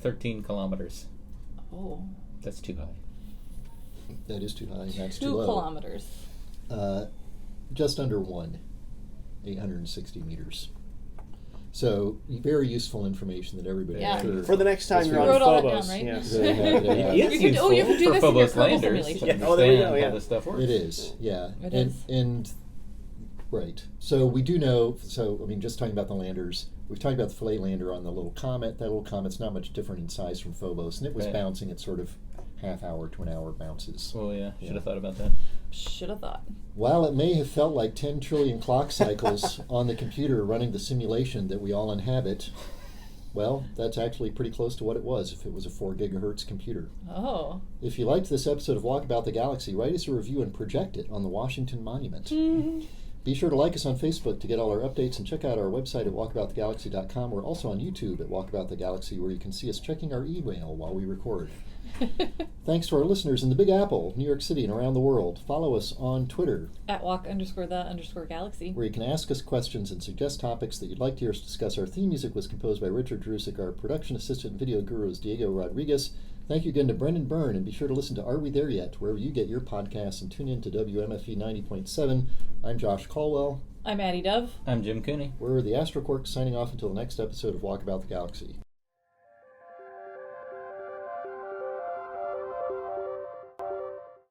13 kilometers. Oh. That's too high. That is too high. That's 2 too low. kilometers. Just under 860 meters. So very useful information that everybody. Yeah. Sure. For the next time you're You on wrote all that Phobos. down, right? Yes. You could do this in your Kerbal simulation. Oh, there we go. Yeah. How this stuff works. It is, yeah. It is. And right. So we do know. So I mean, just talking about the landers, we've talked about the Philae lander on the little comet. That little comet's not much different in size from Phobos, and it was bouncing at sort of half-hour to an hour bounces. Oh yeah, should have thought about that. Should have thought. While it may have felt like 10 trillion clock cycles on the computer running the simulation that we all inhabit, well, that's actually pretty close to what it was if it was a 4 gigahertz computer. Oh. If you liked this episode of Walkabout the Galaxy, write us a review and project it on the Washington Monument. Be sure to like us on Facebook to get all our updates, and check out our website at walkaboutthegalaxy.com. We're also on YouTube at Walkabout the Galaxy, where you can see us checking our email while we record. Thanks to our listeners in the Big Apple, New York City, and around the world. Follow us on Twitter At walk_the_galaxy. where you can ask us questions and suggest topics that you'd like to hear us discuss. Our theme music was composed by Richard Drusik. Our production assistant and video guru is Diego Rodriguez. Thank you again to Brendan Byrne, and be sure to listen to Are We There Yet, wherever you get your podcasts, and tune in to WMFE 90.7. I'm Josh Caldwell. I'm Addie Dove. I'm Jim Cooney. We're the AstroQuarks, signing off until the next episode of Walkabout the Galaxy.